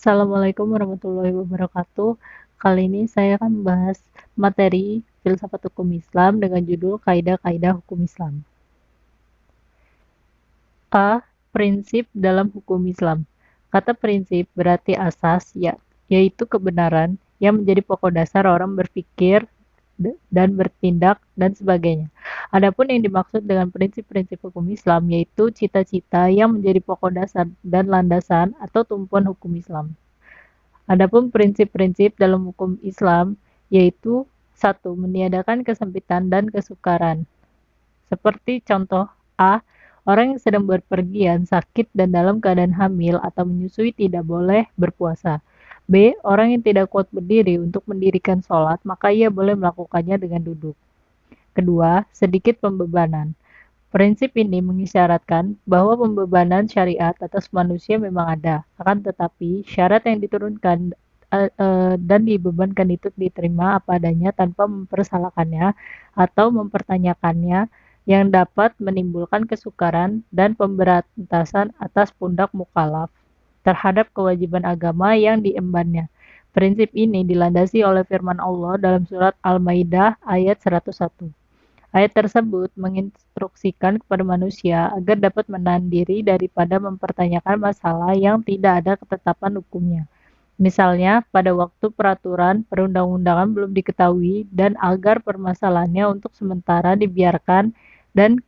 Assalamualaikum warahmatullahi wabarakatuh. Kali ini saya akan membahas materi filsafat hukum Islam dengan judul Kaidah-kaidah hukum Islam. A. Prinsip dalam hukum Islam. Kata prinsip berarti asas, yaitu kebenaran yang menjadi pokok dasar orang berpikir dan bertindak dan sebagainya. Adapun yang dimaksud dengan prinsip-prinsip hukum Islam yaitu cita-cita yang menjadi pokok dasar dan landasan atau tumpuan hukum Islam. Adapun prinsip-prinsip dalam hukum Islam yaitu satu, meniadakan kesempitan dan kesukaran. Seperti contoh A, orang yang sedang berpergian, sakit dan dalam keadaan hamil atau menyusui tidak boleh berpuasa. B, orang yang tidak kuat berdiri untuk mendirikan sholat, maka ia boleh melakukannya dengan duduk. Kedua, sedikit pembebanan. Prinsip ini mengisyaratkan bahwa pembebanan syariat atas manusia memang ada, akan tetapi syarat yang diturunkan dan dibebankan itu diterima apa adanya tanpa mempersalahkannya atau mempertanyakannya yang dapat menimbulkan kesukaran dan pemberantasan atas pundak mukallaf terhadap kewajiban agama yang diembannya. Prinsip ini dilandasi oleh firman Allah dalam surat Al-Maidah ayat 101. Ayat tersebut menginstruksikan kepada manusia agar dapat menahan diri daripada mempertanyakan masalah yang tidak ada ketetapan hukumnya. Misalnya, pada waktu peraturan perundang-undangan belum diketahui dan agar permasalahannya untuk sementara dibiarkan dan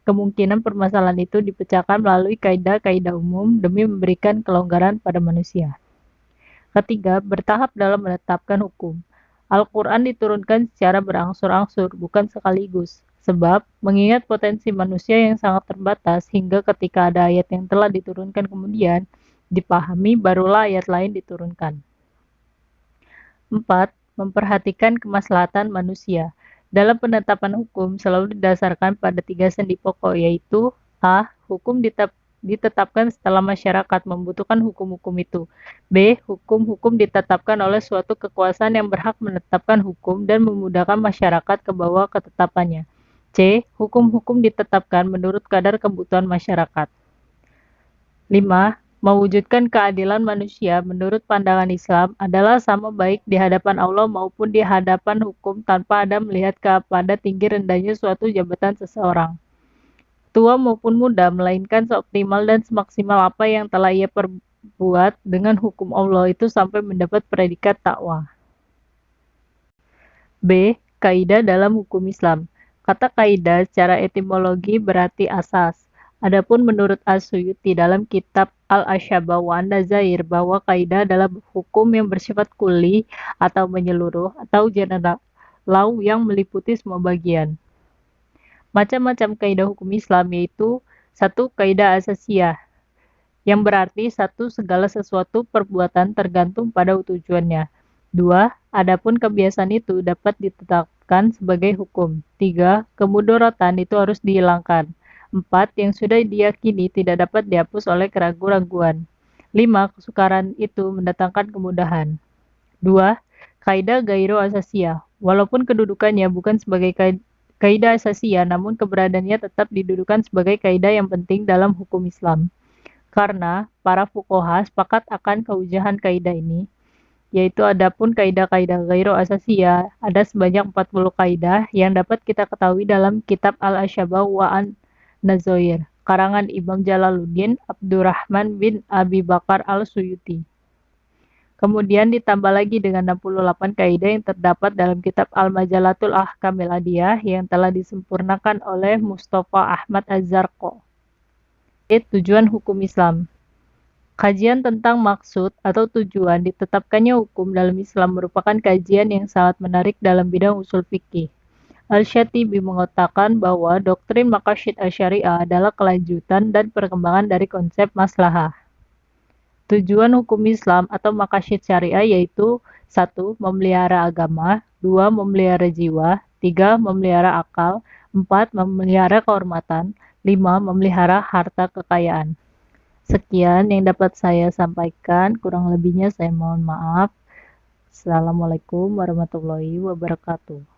kemungkinan permasalahan itu dipecahkan melalui kaidah-kaidah umum demi memberikan kelonggaran pada manusia. Ketiga, bertahap dalam menetapkan hukum. Al-Quran diturunkan secara berangsur-angsur, bukan sekaligus. Sebab, mengingat potensi manusia yang sangat terbatas hingga ketika ada ayat yang telah diturunkan kemudian dipahami, barulah ayat lain diturunkan. 4. Memperhatikan kemaslahatan manusia. Dalam penetapan hukum selalu didasarkan pada 3 sendi pokok, yaitu A. Hukum ditetapkan setelah masyarakat membutuhkan hukum-hukum itu. B. Hukum-hukum ditetapkan oleh suatu kekuasaan yang berhak menetapkan hukum dan memudahkan masyarakat ke bawah ketetapannya. C. Hukum-hukum ditetapkan menurut kadar kebutuhan masyarakat. 5. Mewujudkan keadilan manusia menurut pandangan Islam adalah sama baik di hadapan Allah maupun di hadapan hukum tanpa ada melihat kepada tinggi rendahnya suatu jabatan seseorang, tua maupun muda, melainkan seoptimal dan semaksimal apa yang telah ia perbuat dengan hukum Allah itu sampai mendapat predikat takwa. B. Kaidah dalam hukum Islam. Kata kaidah secara etimologi berarti asas. Adapun menurut As-Suyuti dalam kitab Al-Asyaba wa An-Nazair bahwa kaidah adalah hukum yang bersifat kuli atau menyeluruh atau general yang meliputi semua bagian. Macam-macam kaidah hukum Islam yaitu 1. Kaidah asasiyah, yang berarti 1. Segala sesuatu perbuatan tergantung pada tujuannya. 2. Adapun kebiasaan itu dapat ditetapkan sebagai hukum. 3. Kemudaratan itu harus dihilangkan. 4. Yang sudah diyakini tidak dapat dihapus oleh keraguan-raguan. 5. Kesukaran itu mendatangkan kemudahan. 2. Kaidah gairu asasiyah. Walaupun kedudukannya bukan sebagai kaidah asasiyah, namun keberadaannya tetap didudukan sebagai kaidah yang penting dalam hukum Islam. Karena para fuqaha sepakat akan keujahan kaidah ini, yaitu adapun kaidah-kaidah gairu asasiyah ada sebanyak 40 kaidah yang dapat kita ketahui dalam kitab Al-Asyaba wa An-Nazair karangan Imam Jalaluddin Abdurrahman bin Abi Bakar Al-Suyuti. Kemudian ditambah lagi dengan 68 kaidah yang terdapat dalam kitab Al-Majalatul Ahkamil Adiyah yang telah disempurnakan oleh Mustafa Ahmad Az-Zarqo. Tujuan hukum Islam. Kajian tentang maksud atau tujuan ditetapkannya hukum dalam Islam merupakan kajian yang sangat menarik dalam bidang usul fikih. Al-Syatibi mengatakan bahwa doktrin maqasid asy-syariah adalah kelanjutan dan perkembangan dari konsep maslahah. Tujuan hukum Islam atau maqasid syariah yaitu 1. Memelihara agama, 2. Memelihara jiwa, 3. Memelihara akal, 4. Memelihara kehormatan, 5. Memelihara harta kekayaan. Sekian yang dapat saya sampaikan, kurang lebihnya saya mohon maaf. Assalamualaikum warahmatullahi wabarakatuh.